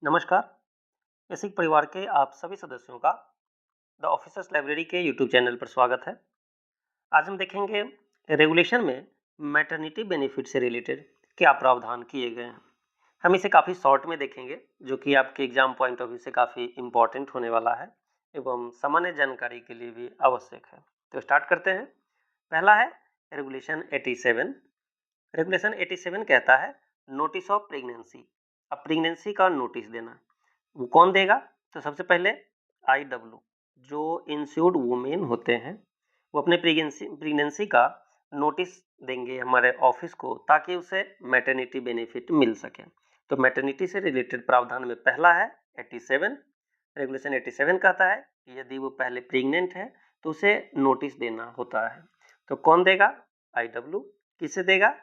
नमस्कार। बेसिक परिवार के आप सभी सदस्यों का द ऑफिसर्स लाइब्रेरी के यूट्यूब चैनल पर स्वागत है। आज हम देखेंगे रेगुलेशन में मैटरनिटी बेनिफिट से रिलेटेड क्या प्रावधान किए गए हैं। हम इसे काफ़ी शॉर्ट में देखेंगे, जो कि आपके एग्जाम पॉइंट ऑफ व्यू से काफ़ी इम्पोर्टेंट होने वाला है एवं सामान्य जानकारी के लिए भी आवश्यक है। तो स्टार्ट करते हैं। पहला है रेगुलेशन 87। रेगुलेशन 87 कहता है नोटिस ऑफ प्रेगनेंसी। अब प्रेगनेंसी का नोटिस देना, वो कौन देगा? तो सबसे पहले IW जो इंश्योर्ड वुमेन होते हैं, वो अपने प्रेगनेंसी का नोटिस देंगे हमारे ऑफिस को, ताकि उसे मैटरनिटी बेनिफिट मिल सके। तो मैटरनिटी से रिलेटेड प्रावधान में पहला है 87। रेगुलेशन 87 कहता है कि यदि वो पहले प्रेग्नेंट है तो उसे नोटिस देना होता है। तो कौन देगा? IW। किसे देगा?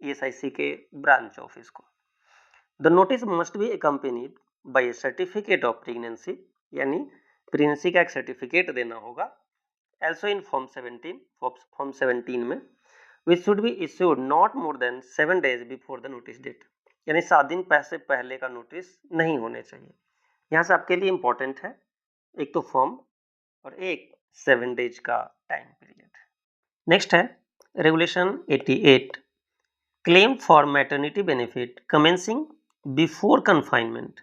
ESIC के ब्रांच ऑफिस को। The notice must be accompanied by a certificate of pregnancy, यानी प्रेगनेंसी का एक सर्टिफिकेट देना होगा। एल्सो इन फॉर्म 17 में which should be issued not more than 7 days before the notice date, यानी 7 दिन से पहले का नोटिस नहीं होने चाहिए। यहाँ से आपके लिए इंपॉर्टेंट है एक तो फॉर्म और एक 7 days का टाइम पीरियड। नेक्स्ट है regulation 88। Claim for maternity benefit commencing before confinement.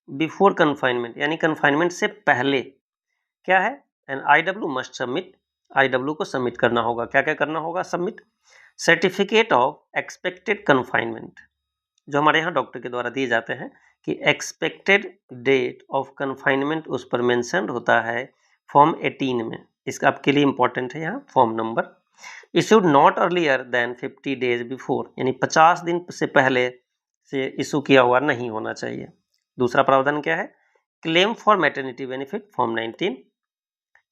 Before confinement यानी कन्फाइनमेंट से पहले क्या है? And IW must submit. IW को सबमिट करना होगा। क्या क्या करना होगा? Submit certificate of expected confinement, जो हमारे यहाँ डॉक्टर के द्वारा दिए जाते हैं कि एक्सपेक्टेड डेट ऑफ कन्फाइनमेंट उस पर मेंशन होता है फॉर्म 18 में। इसका आपके लिए इंपॉर्टेंट है यहाँ form number. Issued not earlier than 50 days before, यानी 50 दिन से पहले से इशू किया हुआ नहीं होना चाहिए। दूसरा प्रावधान क्या है? Claim for maternity benefit form 19।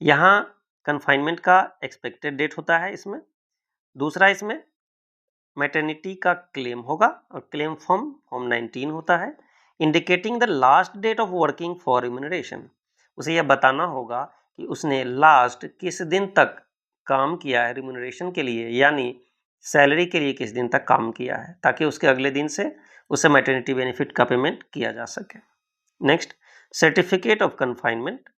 यहाँ कन्फाइनमेंट का एक्सपेक्टेड डेट होता है इसमें। दूसरा इसमें मैटरनिटी का क्लेम होगा और क्लेम फॉर्म 19 होता है। Indicating the last date of working for remuneration, उसे यह बताना होगा कि उसने लास्ट किस दिन तक काम किया है रिम्यूनरेशन के लिए, यानी सैलरी के लिए किस दिन तक काम किया है, ताकि उसके अगले दिन से उसे मैटरनिटी बेनिफिट का पेमेंट किया जा सके। Next certificate of confinement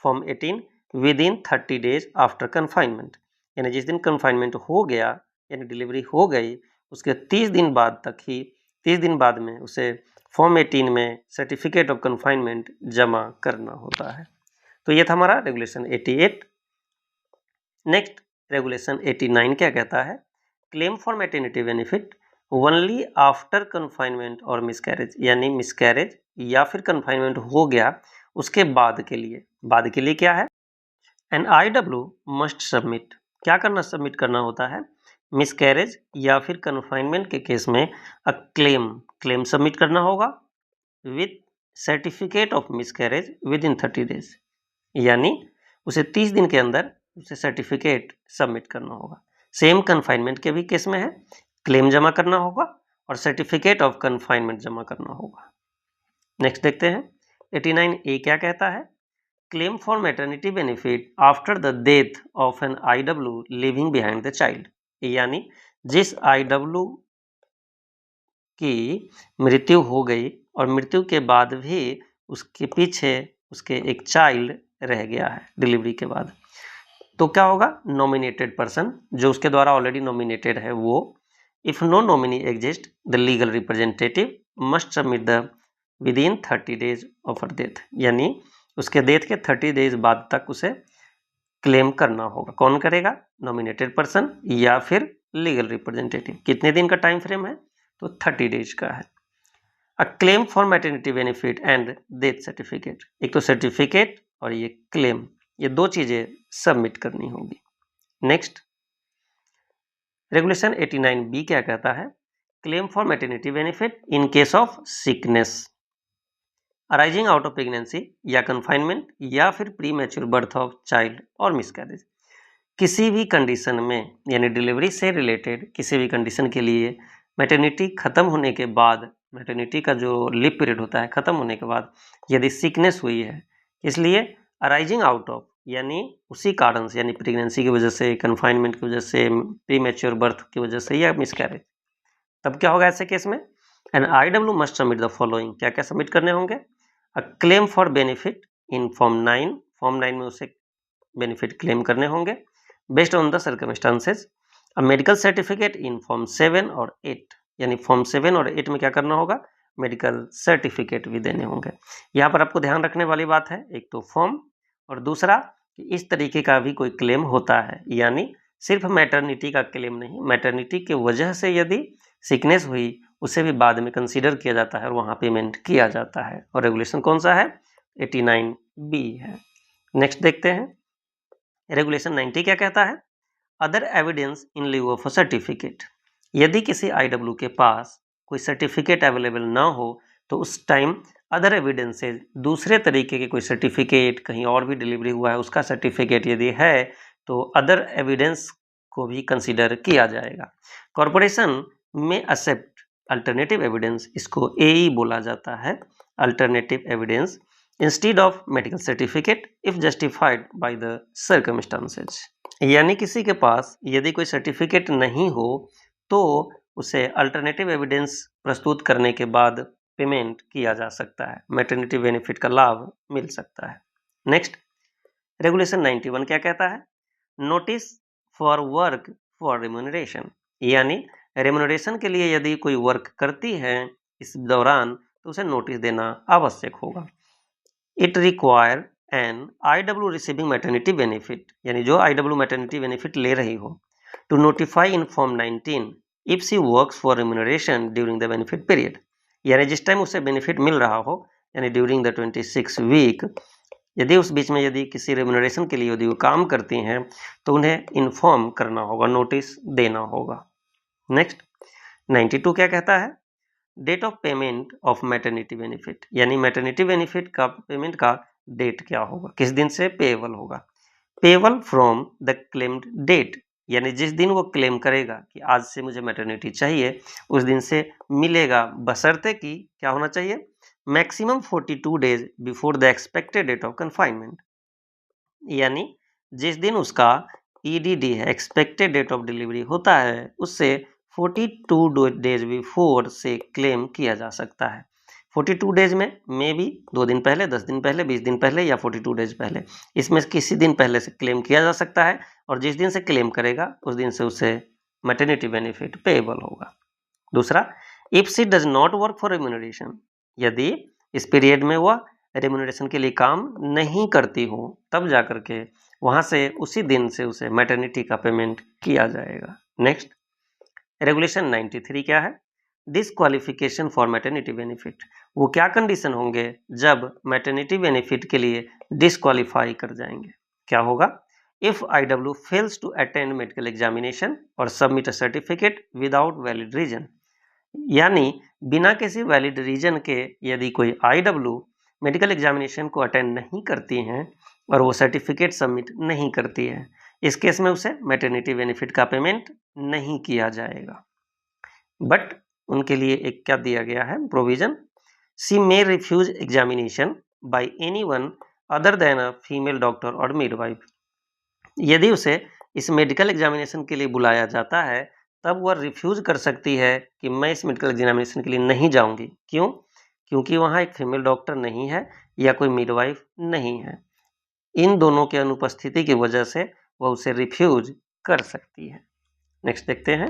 form 18 with in 30 days after confinement, यानी जिस दिन कन्फाइनमेंट हो गया यानी डिलीवरी हो गई उसके 30 दिन बाद तक ही 30 दिन बाद में उसे फॉर्म 18 में सर्टिफिकेट ऑफ कन्फाइनमेंट जमा करना होता है। तो ये था हमारा रेगुलेशन 88। नेक्स्ट रेगुलेशन 89 क्या कहता है? Claim for maternity benefit only after confinement और मिसकैरेज, यानी मिसकैरेज या फिर कन्फाइनमेंट हो गया उसके बाद के लिए। बाद के लिए क्या है? An IW must submit. क्या करना? सबमिट करना होता है मिसकैरेज या फिर कन्फाइनमेंट के केस में क्लेम सबमिट करना होगा with certificate of miscarriage with in 30 days, यानी उसे 30 दिन के अंदर उसे सर्टिफिकेट सबमिट करना होगा। सेम कन्फाइनमेंट के भी केस में है, क्लेम जमा करना होगा और सर्टिफिकेट ऑफ कन्फाइनमेंट जमा करना होगा। नेक्स्ट देखते हैं 89A क्या कहता है? Claim for maternity benefit after the death of an IW living behind the child, यानी जिस IW की मृत्यु हो गई और मृत्यु के बाद भी उसके पीछे उसके एक चाइल्ड रह गया है डिलीवरी के बाद, तो क्या होगा? नॉमिनेटेड पर्सन, जो उसके द्वारा ऑलरेडी नॉमिनेटेड है वो, if no nominee exist the legal representative must submit the within 30 days of her death, यानी उसके डेथ के 30 days बाद तक उसे क्लेम करना होगा। कौन करेगा? नॉमिनेटेड पर्सन या फिर लीगल रिप्रेजेंटेटिव। कितने दिन का टाइम फ्रेम है? तो 30 days का है। A claim for maternity benefit and death certificate, एक तो सर्टिफिकेट और ये क्लेम, ये दो चीजें सबमिट करनी होगी। नेक्स्ट रेगुलेशन 89B क्या कहता है? Claim for maternity benefit in case of sickness arising out of pregnancy या कन्फाइनमेंट या फिर pre mature birth of child और मिसकैरेज। किसी भी कंडीशन में, यानी डिलीवरी से रिलेटेड किसी भी कंडीशन के लिए मैटरनिटी खत्म होने के बाद, मैटरनिटी का जो लिव पीरियड होता है खत्म होने के बाद यदि सिकनेस हुई है, इसलिए अराइजिंग आउट ऑफ यानी उसी कारण से, यानी प्रेगनेंसी की वजह से, कन्फाइनमेंट की वजह से, प्री मैच्योर बर्थ की वजह से या मिसकैरेज, तब क्या होगा ऐसे केस में? An IW must submit the following. क्या क्या सबमिट करने होंगे? Claim for benefit in form 9, form 9 में उसे बेनिफिट क्लेम करने होंगे based on the circumstances. Medical certificate in form 7 और 8, यानी फॉर्म 7 और 8 में क्या करना होगा, मेडिकल सर्टिफिकेट भी देने होंगे। यहाँ पर आपको ध्यान रखने वाली बात है, एक तो फॉर्म और दूसरा कि इस तरीके का भी कोई क्लेम होता है, यानी सिर्फ मैटरनिटी का क्लेम नहीं, मैटरनिटी की वजह से यदि सिकनेस हुई उसे भी बाद में कंसीडर किया जाता है और वहाँ पेमेंट किया जाता है। और रेगुलेशन कौन सा है, 89B है। नेक्स्ट देखते हैं, रेगुलेशन 90 क्या कहता है, other evidence in लिeu of a certificate. यदि किसी IW के पास कोई सर्टिफिकेट अवेलेबल ना हो तो उस टाइम अदर एविडेंसेज, दूसरे तरीके के कोई सर्टिफिकेट, कहीं और भी डिलीवरी हुआ है उसका सर्टिफिकेट यदि है तो अदर एविडेंस को भी कंसीडर किया जाएगा। कॉरपोरेशन में एक्सेप्ट अल्टरनेटिव एविडेंस, इसको AE बोला जाता है, alternative evidence, instead of medical certificate if justified by the circumstances. यानी किसी के पास यदि कोई सर्टिफिकेट नहीं हो तो उसे अल्टरनेटिव एविडेंस प्रस्तुत करने के बाद पेमेंट किया जा सकता है, मैटरनिटी बेनिफिट का लाभ मिल सकता है। नेक्स्ट, रेगुलेशन 91 क्या कहता है, notice for work for remuneration, यानी रेम्यूनरेशन के लिए यदि कोई वर्क करती है इस दौरान तो उसे नोटिस देना आवश्यक होगा। It require an IW receiving maternity benefit, यानी जो IW मैटरनिटी बेनिफिट ले रही हो, to notify in form 19 if she works for remuneration during the benefit period, यानी जिस टाइम उसे बेनिफिट मिल रहा हो, यानी ड्यूरिंग द 26 वीक, यदि उस बीच में यदि किसी रेम्यूनरेशन के लिए यदि वो काम करती हैं तो उन्हें इन्फॉर्म करना होगा, नोटिस देना होगा। नेक्स्ट, 92 क्या कहता है, date of payment of maternity benefit, यानी मैटरनिटी बेनिफिट का पेमेंट का डेट क्या होगा, किस दिन से पेएबल होगा। Payable from the claimed date, यानी जिस दिन वो क्लेम करेगा कि आज से मुझे मैटरनिटी चाहिए उस दिन से मिलेगा, बशर्ते कि क्या होना चाहिए, maximum 42 days before the expected date of confinement, यानी जिस दिन उसका EDD है, एक्सपेक्टेड डेट ऑफ डिलीवरी होता है, उससे 42 डेज बिफोर से क्लेम किया जा सकता है। 42 डेज में मे बी 2 दिन पहले, 10 दिन पहले, 20 दिन पहले या 42 डेज पहले, इसमें किसी दिन पहले से क्लेम किया जा सकता है और जिस दिन से क्लेम करेगा उस दिन से उसे मैटरनिटी बेनिफिट पेएबल होगा। दूसरा, if she does not work for remuneration, यदि इस पीरियड में वह रेम्यूनरेशन के लिए काम नहीं करती हो तब जाकर के वहां से उसी दिन से उसे मैटरनिटी का पेमेंट किया जाएगा। नेक्स्ट, रेगुलेशन 93 क्या है, डिसक्वालिफिकेशन फॉर मैटरनिटी बेनिफिट, वो क्या कंडीशन होंगे जब मैटरनिटी बेनिफिट के लिए डिसक्वालीफाई कर जाएंगे, क्या होगा, if IW fails to attend medical examination और submit a certificate without valid reason, यानी बिना किसी वैलिड रीजन के यदि कोई IW मेडिकल एग्जामिनेशन को अटेंड नहीं करती हैं और वो सर्टिफिकेट सबमिट नहीं करती है, इस केस में उसे मैटरनिटी बेनिफिट का पेमेंट नहीं किया जाएगा। बट उनके लिए एक क्या दिया गया है provision, she may refuse examination by anyone other than a female doctor और मिडवाइफ, यदि उसे इस मेडिकल एग्जामिनेशन के लिए बुलाया जाता है तब वह रिफ्यूज कर सकती है कि मैं इस मेडिकल एग्जामिनेशन के लिए नहीं जाऊंगी। क्यों, क्योंकि वहाँ एक फीमेल डॉक्टर नहीं है या कोई मिडवाइफ नहीं है, इन दोनों के अनुपस्थिति की वजह से वह उसे रिफ्यूज कर सकती है। नेक्स्ट देखते हैं,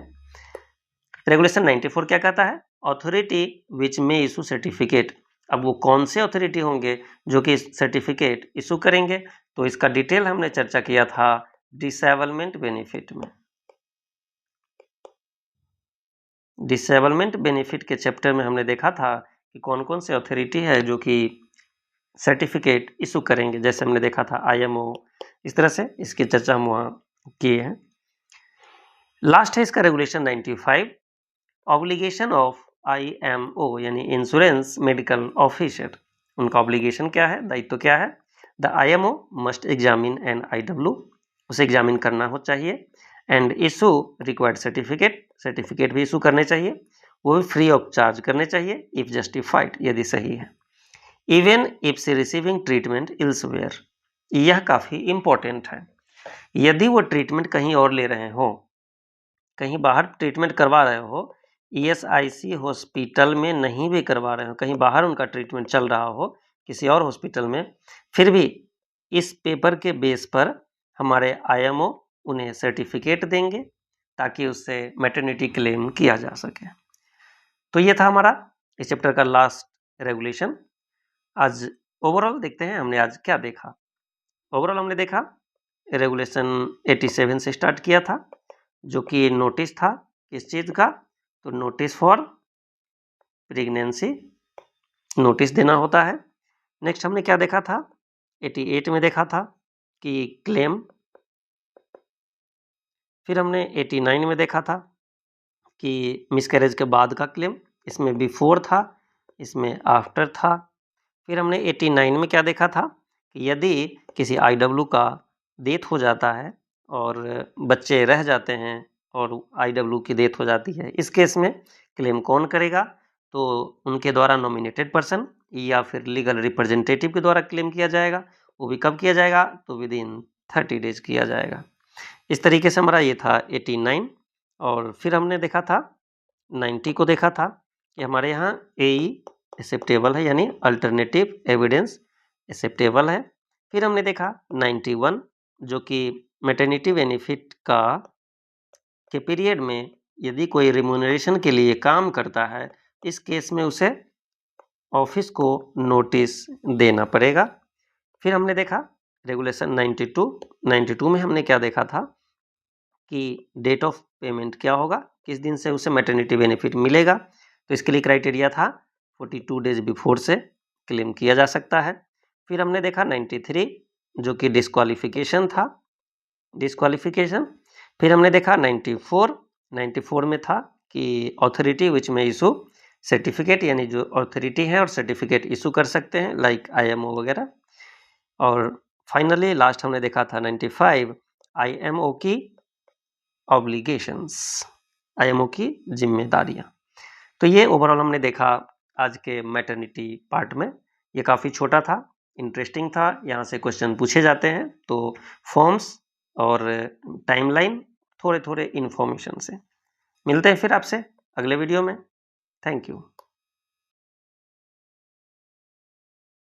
रेगुलेशन 94 क्या कहता है, अथॉरिटी विच में इशू सर्टिफिकेट, अब वो कौन से अथॉरिटी होंगे जो कि सर्टिफिकेट इशू करेंगे, तो इसका डिटेल हमने चर्चा किया था डिसेबलमेंट बेनिफिट में। डिसेबलमेंट बेनिफिट के चैप्टर में हमने देखा था कि कौन कौन से अथॉरिटी है जो कि सर्टिफिकेट इशू करेंगे, जैसे हमने देखा था IMO, इस तरह से इसकी चर्चा हम वहाँ किए हैं। लास्ट है इसका रेगुलेशन 95, ऑब्लिगेशन ऑफ IMO यानी इंश्योरेंस मेडिकल ऑफिसर, उनका ऑब्लिगेशन क्या है, दायित्व क्या है, the IMO must examine an IW, उसे एग्जामिन करना हो चाहिए, and issue required certificate, certificate भी इशू करने चाहिए, वो भी फ्री ऑफ चार्ज करने चाहिए इफ जस्टिफाइड, यदि सही है, even if she receiving treatment elsewhere, यह काफ़ी इंपॉर्टेंट है, यदि वो ट्रीटमेंट कहीं और ले रहे हो, कहीं बाहर ट्रीटमेंट करवा रहे हो, ESIC हॉस्पिटल में नहीं भी करवा रहे हो, कहीं बाहर उनका ट्रीटमेंट चल रहा हो, किसी और हॉस्पिटल में, फिर भी इस पेपर के बेस पर हमारे आईएमओ उन्हें सर्टिफिकेट देंगे ताकि उससे मैटरनिटी क्लेम किया जा सके। तो ये था हमारा इस चैप्टर का लास्ट रेगुलेशन। आज ओवरऑल देखते हैं हमने आज क्या देखा। ओवरऑल हमने देखा रेगुलेशन 87 से स्टार्ट किया था, जो कि नोटिस था किस चीज़ का, तो नोटिस फॉर प्रेगनेंसी, नोटिस देना होता है। नेक्स्ट हमने क्या देखा था, 88 में देखा था कि क्लेम। फिर हमने 89 में देखा था कि मिसकैरेज के बाद का क्लेम, इसमें बिफोर था, इसमें आफ्टर था। फिर हमने 89 में क्या देखा था कि यदि किसी आईडब्ल्यू का डेथ हो जाता है और बच्चे रह जाते हैं और आईडब्ल्यू की डेथ हो जाती है, इस केस में क्लेम कौन करेगा, तो उनके द्वारा नॉमिनेटेड पर्सन या फिर लीगल रिप्रेजेंटेटिव के द्वारा क्लेम किया जाएगा। वो भी कब किया जाएगा, तो विद इन 30 डेज किया जाएगा। इस तरीके से हमारा ये था 89। और फिर हमने देखा था 90 को देखा था कि हमारे यहाँ AE एक्सेप्टेबल है, यानी अल्टरनेटिव एविडेंस एक्सेप्टेबल है। फिर हमने देखा 91 जो कि मैटरनिटी बेनिफिट के पीरियड में यदि कोई रिम्यूनरेशन के लिए काम करता है, इस केस में उसे ऑफिस को नोटिस देना पड़ेगा। फिर हमने देखा रेगुलेशन 92 में हमने क्या देखा था कि डेट ऑफ पेमेंट क्या होगा, किस दिन से उसे मैटरनिटी बेनिफिट मिलेगा। तो इसके लिए क्राइटेरिया था 42 डेज बिफोर से क्लेम किया जा सकता है। फिर हमने देखा 93 जो कि डिस्क्वालिफिकेशन था, डिस्क्वालिफिकेशन। फिर हमने देखा 94 में था कि ऑथोरिटी विच में इशू सर्टिफिकेट, यानी जो ऑथोरिटी है और सर्टिफिकेट इशू कर सकते हैं लाइक IMO वगैरह। और फाइनली लास्ट हमने देखा था 95 IMO की ऑब्लिगेशंस, IMO की जिम्मेदारियां। तो ये ओवरऑल हमने देखा आज के मैटरनिटी पार्ट में। ये काफ़ी छोटा था, इंटरेस्टिंग था, यहाँ से क्वेश्चन पूछे जाते हैं। तो फॉर्म्स और टाइमलाइन, थोड़े थोड़े इन्फॉर्मेशन से मिलते हैं फिर आपसे अगले वीडियो में। Thank you.